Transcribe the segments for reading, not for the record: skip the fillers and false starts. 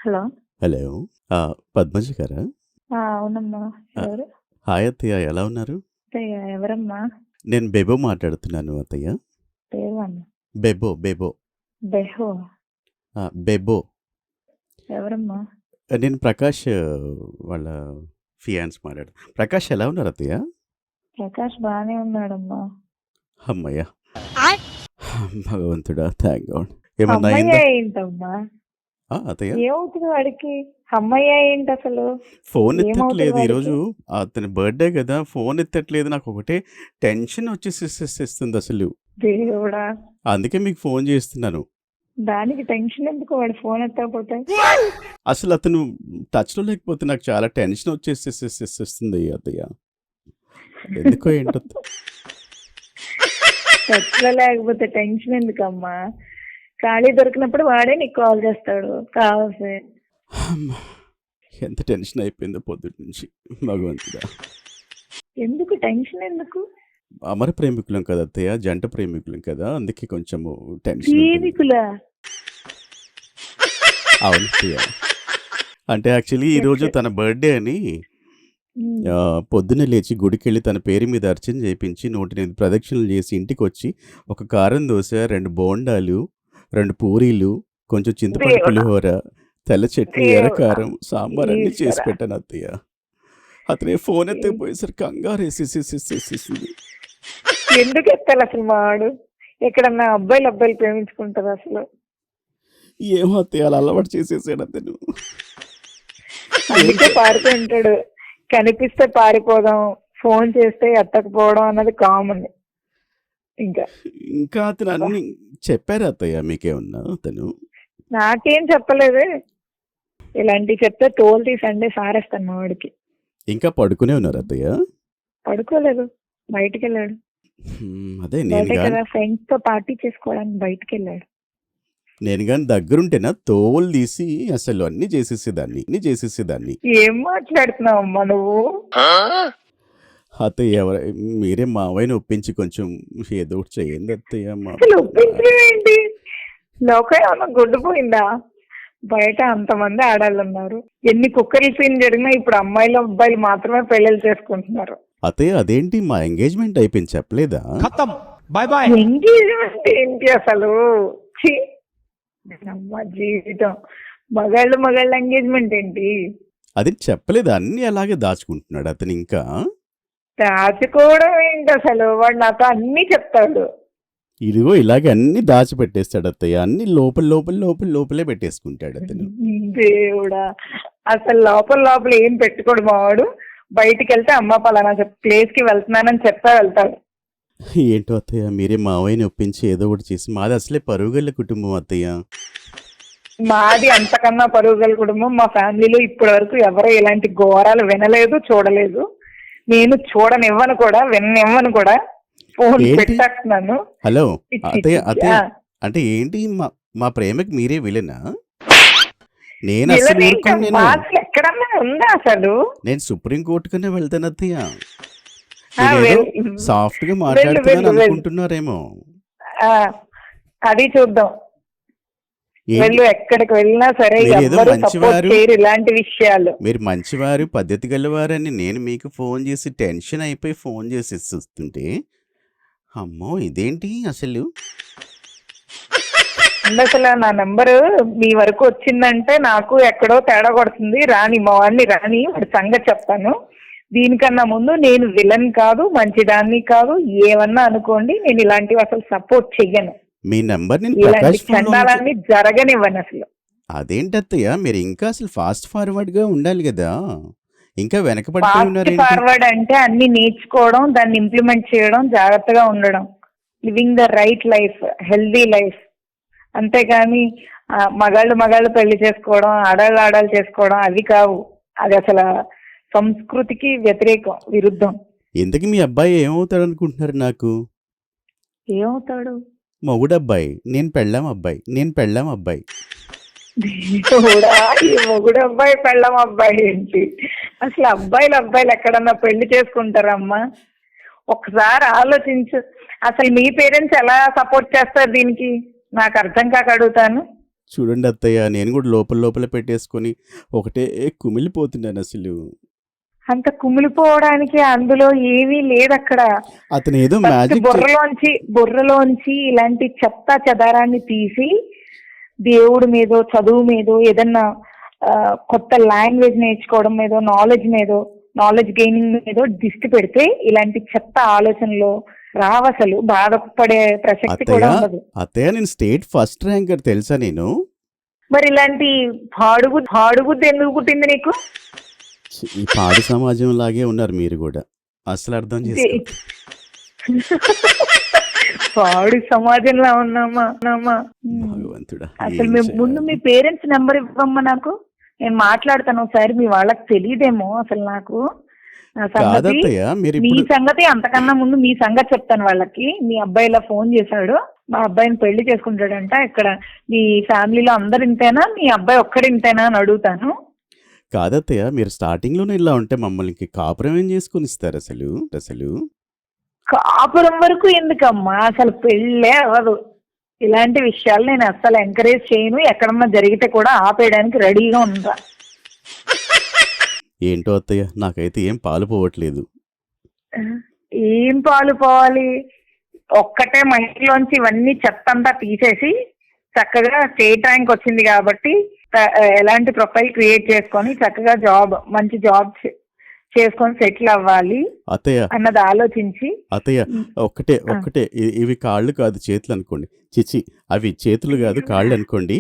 Hello! Hello. Padmaja గారా? అవునమ్మా. ఆ! ఎవరు? హాయ్ అత్తయ్య, ఎలా ఉన్నారు? అత్తయ్య ఎవరమ్మా? నేను బెబో మాట్లాడుతున్నాను అత్తయ్య. పేరువమ్మా. బెబో. బెహో. బెబో. ఎవరమ్మా? నేను ప్రకాష్ వాళ్ళ ఫియాన్స్ మాట్లాడు. ప్రకాష్ ఎలా ఉన్నారు అత్తయ్య? ప్రకాష్ బానే ఉన్నాడమ్మా. హమ్మయ్య! భగవంతుడా! Thank God. ఏమన్నా హమ్మయ్య అయిందా? ఏంటమ్మా? అత్తయ్య ఏమవుతుంది వాడికి? హమ్మయ్య ఏంటసలు? ఫోన్ ఏమవుతది ఎత్తట్లేదు వాడికి? ఈరోజు. అతని బర్త్‌డే కదా! ఫోన్ ఎత్తట్లేదు. నాకు ఒకటే టెన్షన్ వచ్చేసేసేస్తుంది అసలు. దేవుడా! అందుకే మీకు ఫోన్ చేస్తున్నాను. దానికి టెన్షన్ ఎందుకు వాడు ఫోన్ ఎత్తకపోతే? అసలు అతను టచ్‌లో లేకపోతే నాకు చాలా టెన్షన్ వచ్చేసేసేసేస్తుంది అత్తయ్య. ఎందుకో ఏంటో. టచ్‌లో లేకపోతే టెన్షన్ ఎందుకమ్మా? ఖాళీ దొరికినప్పుడు వాడే నీకు కాల్ చేస్తాడు కావాల్సి. హమ్మ! ఎంత టెన్షన్ అయిపోయిందో పొద్దుటి నుంచి. భగవంతుడా! ఎందుకు టెన్షన్ ఎందుకు? అమర ప్రేమికులం కదా అత్తయ్య. జంట ప్రేమికులం కదా! అందుకే కొంచెము టెన్షన్ ఉంటుంది. ప్రేమికులా? అవును అత్తయ్య. అంటే యాక్చువల్లీ ఈరోజు తన బర్త్‌డే అని పొద్దున్నే లేచి గుడికెళ్ళి తన పేరు మీద అర్చన చేపించి 108 ప్రదక్షిణలు చేసి ఇంటికొచ్చి ఒక కారం దోస, 2 బోండాలు, 2 పూరీలు, కొంచెం చింతపండు దేవుడా! పులిహోర, తెల్ల చట్నీ, దేవుడా! ఎర్రకారం, సాంబార్ అన్నీ చేసి ఈశ్వరా! పెట్టాను అత్తయ్య. అతనే ఫోన్ ఎత్తకపోయేసరికి కంగారేసేసేసేసేసింది. ఎందుకు ఎత్తాలి అసలు మా వాడు? ఎక్కడన్నా అబ్బాయిలు ప్రేమించుకుంటారు అసలు. ఏమో అత్తయ్య, అలా అలవాటు చేసేసాడు అతను. అందుకే పారిపోయింటాడు. కనిపిస్తే పారిపోదాం, ఫోన్ చేస్తే ఎత్తకపోవడం అన్నది కామన్. ఇంకా అతను అన్ని చెప్పారా అత్తయ్య మీకేమన్నా అతను? నాకేం చెప్పలేదే. ఇలాంటివి చెప్తే తోలు తీసండి సారేస్తాను మా వాడికి. ఇంకా పడుకునే ఉన్నారు అత్తయ్య? పడుకోలేదు, బయటికి వెళ్ళాడు. అదే బయట కదా ఫ్రెండ్స్ తో పార్టీ చేసుకోవడానికి బయటికి వెళ్ళాడు. నేను కానీ దగ్గరుంటేనా తోలు తీసి అసలు అన్ని చేసేసేదాన్ని. ఏం మాట్లాడుతున్నావు అమ్మా నువ్వు? అత్తయ్య మీరే మావయ్యని ఒప్పించి కొంచెం ఏదో ఒకటి చేయండి అత్తయ్య. అసలు ఒప్పించడం ఏంటి? లోకం ఏమన్నా గుడ్డిపోయిందా? బయట అంతమంది ఆడాళ్ళు ఉన్నారు. ఎన్ని కుక్కర్ల సీన్ జరిగినా ఇప్పుడు అమ్మాయిలు అబ్బాయిలు మాత్రమే పెళ్లిళ్ళు చేసుకుంటున్నారు. అత్తయ్య అదేంటి, మా ఎంగేజ్మెంట్ అయిపోయింది చెప్పలేదా? ఎంగేజ్మెంట్ ఏంటి అసలు? అమ్మ జీవితం, మగాళ్ళు ఎంగేజ్మెంట్ ఏంటి? అది చెప్పలేదా? అన్ని అలాగే దాచుకుంటున్నాడు అతను. ఇంకా దాచుకోవడం ఏంటి అసలు? వాడు నాతో అన్ని చెప్తాడు. ఇదిగో ఇలాగే అన్ని దాచిపెట్టేస్తాడు అత్తయ్య. అన్ని లోపలే పెట్టేసుకుంటాడు అతను. దేవుడా! అసలు లోపల ఏం పెట్టుకోడు మావాడు. బయటికి వెళ్తే అమ్మ పలానా ప్లేస్ కి వెళ్తున్నానని చెప్తా వెళ్తాడు. ఏంటో అత్తయ్య, మీరే మావయ్యని ఒప్పించి ఏదో ఒకటి చేసి. మాది అసలే పరుగుల కుటుంబం అత్తయ్య. మాది అంతకన్నా పరుగుల కుటుంబం. మా ఫ్యామిలీలో ఇప్పటి వరకు ఎవరో ఇలాంటి ఘోరాలు వినలేదు, చూడలేదు. నేను చూడనివ్వను కూడా, విననివ్వను కూడా. ఫోన్ పెట్టేస్తున్నాను. హలో అత్తయ్య, అంటే ఏంటి మా ప్రేమకి మీరే విలనా? నేను అసలు ఎక్కడన్నా ఉందా అసలు? నేను సుప్రీం కోర్టు కన్నా వెళ్తాను అత్తయ్య. సాఫ్ట్ గా మాట్లాడుతున్నాను అనుకుంటున్నారేమో. అది చూద్దాం. వెళ్ళు, ఎక్కడికి వెళ్ళినా సరే ఇలాంటి విషయాలు. మీరు మంచివారు, పద్ధతి గలవారని నేను మీకు ఫోన్ చేసి టెన్షన్ అయిపోయి ఫోన్ చేసి ఇస్తుంటే, అమ్మో ఇదేంటి అసలు? అసలు నా నెంబరు మీ వరకు వచ్చిందంటే నాకు ఎక్కడో తేడా కొడుతుంది. రాని మా వాడిని వాడి సంగతి చెప్తాను. దీనికన్నా ముందు నేను విలన్ కాదు, మంచిదాన్ని కాదు. ఏమన్నా అనుకోండి, నేను ఇలాంటివి అసలు సపోర్ట్ చెయ్యను. మీ నెంబర్ చండాలాన్ని జరగనివ్వను అసలు. అదేంటి అత్తయ్య, మీరు ఇంకా అసలు ఫాస్ట్ ఫార్వర్డ్ గా ఉండాలి కదా, ఇంకా ఫాస్ట్ ఫార్వర్డ్ అంటే అన్ని నేర్చుకోవడం, దాన్ని ఇంప్లిమెంట్ చేయడం, జాగ్రత్తగా ఉండడం, living the right life, healthy life. అంతేగాని మగాళ్ళు పెళ్లి చేసుకోవడం, ఆడాళ్ళు చేసుకోవడం అవి కావు. అది అసలు సంస్కృతికి వ్యతిరేకం, విరుద్ధం. ఎందుకు మీ అబ్బాయి ఏమవుతాడు అనుకుంటున్నారు? నాకు ఏమవుతాడు? మొగుడబ్బాయి, నేను పెళ్ళాం అబ్బాయి. మొగుడు అబ్బాయి పెళ్ళం అబ్బాయి ఏంటి? అసలు అబ్బాయిలు ఎక్కడన్నా పెళ్లి చేసుకుంటారమ్మా? ఒకసారి ఆలోచించు. అసలు మీ పేరెంట్స్ ఎలా సపోర్ట్ చేస్తారు దీనికి? నాకు అర్థం కాక అడుగుతాను. చూడండి అత్తయ్య, నేను కూడా లోపల లోపల పెట్టేసుకొని ఒకటే కుమిలిపోతున్నాను అసలు. అంత కుమిలిపోవడానికి అందులో ఏమీ లేదు అక్కడ. అతను ఏదో ఫస్ట్ మ్యాజిక్ బుర్రలోంచి ఇలాంటి చెత్త చెదారాన్ని తీసి దేవుడి మీదో చదువు మీదో ఏదన్నా కొత్త లాంగ్వేజ్ నేర్చుకోవడం మీదో నాలెడ్జ్ గెయినింగ్ మీదో దిష్టి పెడితే ఇలాంటి చెత్త ఆలోచనలు రావసలు. బాధపడే ప్రసక్తి కూడా అత్తయ్య ఉండదు. అత్తయ్య నేను స్టేట్ ఫస్ట్ ర్యాంకర్ తెలుసా నేను. మరి ఇలాంటి పాడుబుద్ధి ఎందుకు పుట్టింది నీకు? ఈ పాడు సమాజం లాగే ఉన్నారు మీరు కూడా. అసలు అర్థం చేసుకో. పాడు సమాజంలో ఉన్నామా? భగవంతుడా, అసలు ఏం మేము ముందు చేయాలి? మీ పేరెంట్స్ నెంబర్ ఇవ్వమ్మా నాకు, నేను మాట్లాడతాను ఒకసారి. మీ వాళ్ళకి తెలియదేమో అసలు నాకు నా సంగతి. కాదత్తయ్య మీరు మీ ఇప్పుడు సంగతి అంతకన్నా ముందు మీ సంగతి చెప్తాను వాళ్ళకి. మీ అబ్బాయి ఇలా ఫోన్ చేశాడు, మా అబ్బాయిని పెళ్లి చేసుకుంటాడంట, ఇక్కడ మీ ఫ్యామిలీలో అందరు ఇంతేనా, మీ అబ్బాయి ఒక్కడి ఇంతేనా అని అడుగుతాను. కాదత్తయ్య మీరు స్టార్టింగ్లోనే ఇలా ఉంటే మమ్మల్ని కాపురం ఏం చేసుకొని ఇస్తారు అసలు? కాపురం వరకు ఎందుకమ్మా, అసలు పెళ్ళే అవ్వదు. ఇలాంటి విషయాలు నేను అస్సలు ఎంకరేజ్ చేయను. ఎక్కడన్నా జరిగితే కూడా ఆపేయడానికి రెడీగా ఉంటా. ఏంటో అత్తయ్య, నాకైతే ఏం పాలు పోవట్లేదు. ఏం పాలు పోవాలి? ఒక్కటే మైండ్లోంచి ఇవన్నీ చెత్త అంతా తీసేసి చక్కగా స్టేట్ ర్యాంక్ వచ్చింది కాబట్టి ఎలాంటి ప్రొఫైల్ క్రియేట్ చేసుకొని చక్కగా మంచి జాబ్ చేసుకొని సెటిల్ అవ్వాలి అత్తయ్య అన్నది ఆలోచించి. అత్తయ్య ఒక్కటే ఇవి కాళ్ళు కాదు చేతులు అనుకోండి. చిచి, అవి చేతులు కాదు కాళ్ళు అనుకోండి.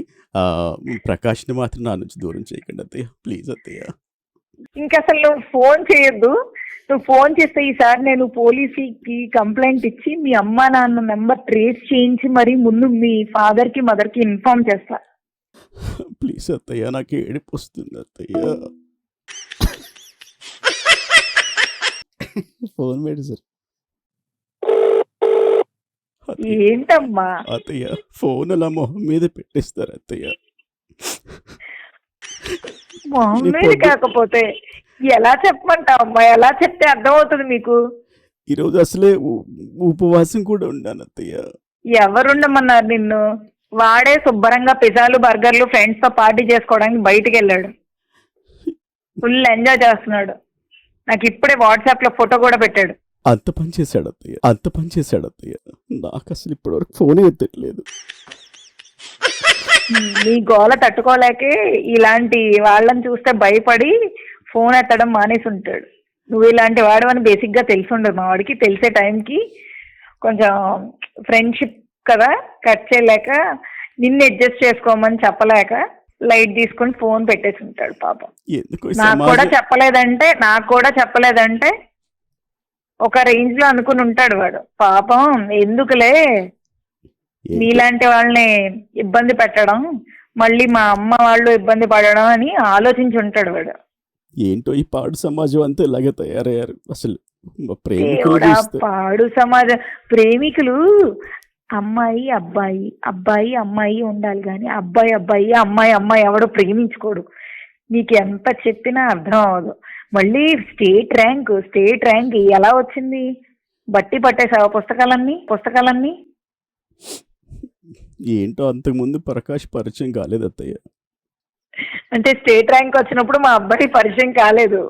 ప్రకాష్ని మాత్రం నా నుంచి దూరం చేయకండి అత్తయ్య, ప్లీజ్ అత్తయ్య. ఇంకా అసలు నువ్వు ఫోన్ చేయొద్దు. నువ్వు ఫోన్ చేస్తే ఈసారి నేను పోలీసుకి కంప్లైంట్ ఇచ్చి మీ అమ్మ నాన్న నెంబర్ ట్రేస్ చేయించి మరి ముందు మీ ఫాదర్ కి మదర్ కి ఇన్ఫార్మ్ చేస్తా. ప్లీజ్ అత్తయ్య, నాకు ఏడుపు వస్తుంది అత్తయ్య. ఫోన్ మేడు సార్. ఏంటమ్మా అత్తయ్య ఫోన్ అలా మొహం మీద పెట్టేస్తారు అత్తయ్య. మొహమ్మేది కాకపోతే ఎలా చెప్పమంటావమ్మా? ఎలా చెప్తే అర్థమవుతుంది మీకు? ఈరోజు అసలే ఉపవాసం కూడా ఉన్నాను అత్తయ్య. ఎవరుండమన్నారు నిన్ను? వాడే శుభ్రంగా పిజ్జాలు బర్గర్లు ఫ్రెండ్స్ తో పార్టీ చేసుకోవడానికి బయటికి వెళ్ళాడు. ఫుల్ ఎంజాయ్ చేస్తున్నాడు. నాకు ఇప్పుడే వాట్సాప్ లో ఫోటో కూడా పెట్టాడు. అంత పని చేశాడు అత్తయ్య. నాకు అసలు ఇప్పటివరకు ఫోనే ఎత్తట్లేదు. నీ గోల తట్టుకోలేకే ఇలాంటి వాళ్ళని చూస్తే భయపడి ఫోన్ ఎత్తడం మానేసి ఉంటాడు. నువ్వు ఇలాంటి వాడవని బేసిక్ గా తెలిసి ఉండదు మా వాడికి. తెలిసే టైంకి కొంచెం ఫ్రెండ్షిప్ కదా, కట్ చేయలేక నిన్ను అడ్జస్ట్ చేసుకోమని చెప్పలేక లైట్ తీసుకొని ఫోన్ పెట్టేసి ఉంటాడు పాపం. నాకు కూడా చెప్పలేదంటే ఒక రేంజ్ లో అనుకుని ఉంటాడు వాడు పాపం. ఎందుకులే నీలాంటి వాళ్ళని ఇబ్బంది పెట్టడం, మళ్ళీ మా అమ్మ వాళ్ళు ఇబ్బంది పడడం అని ఆలోచించి ఉంటాడు వాడు. ఏంటో ఈ పాడు సమాజం అంతా ఇలాగే తయారయ్యారు అసలు. పాడు సమాజం. ప్రేమికులు అమ్మాయి అబ్బాయి, అబ్బాయి అమ్మాయి ఉండాలి కానీ అబ్బాయి అమ్మాయి ఎవడో ప్రేమించుకోడు. నీకు ఎంత చెప్పినా అర్థం అవ్వదు. మళ్ళీ స్టేట్ ర్యాంక్ ఎలా వచ్చింది? బట్టి పట్టేసావా పుస్తకాలన్నీ? ఏంటో అంతకుముందు ప్రకాష్ పరిచయం కాలేదు అత్తయ్య. అంటే స్టేట్ ర్యాంక్ వచ్చినప్పుడు మా అబ్బాయి పరిచయం కాలేదు,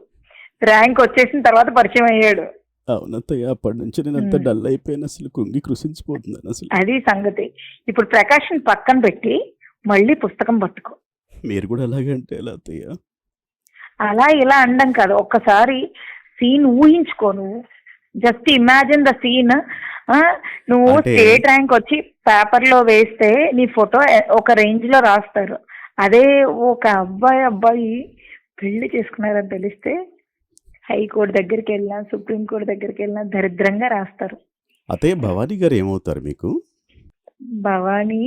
ర్యాంక్ వచ్చేసిన తర్వాత పరిచయం అయ్యాడు. అవునత్తయ్య, అప్పటి నుంచి నేను అంత డల్ అయిపోయాను, అసలు కృంగి కృషించిపోతున్నాను అసలు. అది సంగతి. ఇప్పుడు ప్రకాష్ని పక్కన పెట్టి మళ్ళీ పుస్తకం పట్టుకో. మీరు కూడా అలాగే అంటే ఎలా అత్తయ్య? అలా ఇలా అనడం కాదు, ఒక్కసారి సీన్ ఊహించుకో. నువ్వు జస్ట్ ఇమాజిన్ ద సీన్. నువ్వు స్టేట్ ర్యాంక్ వచ్చి పేపర్ లో వేస్తే నీ ఫోటో ఒక రేంజ్ లో రాస్తారు. అదే ఒక అబ్బాయి పెళ్లి చేసుకున్నారని తెలిస్తే హైకోర్టు దగ్గరికి వెళ్ళినా సుప్రీంకోర్టు దగ్గరికి వెళ్ళినా దరిద్రంగా రాస్తారు. అదే భవానీ గారు ఏమవుతారు మీకు? భవానీ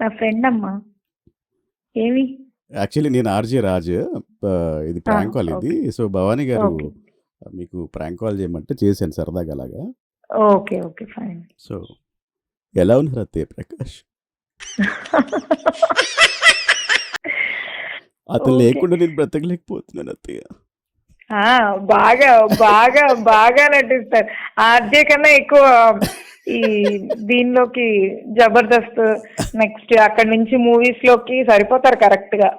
నా ఫ్రెండ్ అమ్మా. ఏమి యాక్చువల్లీ నేను ఆర్జే రాజ్, ఇది ప్రాంక్ కాల్ ఇది. సో భవానీ గారు మీకు ప్రాంక్ కాల్ చేయమంటే చేశాను సరదాగా అలాగా. Okay fine. సో ఎలా ఉన్నారు అత్తయ్య ప్రకాష్? అతను లేకుండా నేను బ్రతకలేకపోతున్నాను అత్తయ్య. ఆ, బాగా బాగా బాగా నటిస్తారు. ఆర్జే కన్నా ఎక్కువ ఈ దీనిలోకి జబర్దస్త్, నెక్స్ట్ అక్కడి నుంచి మూవీస్ లోకి సరిపోతారు కరెక్ట్ గా.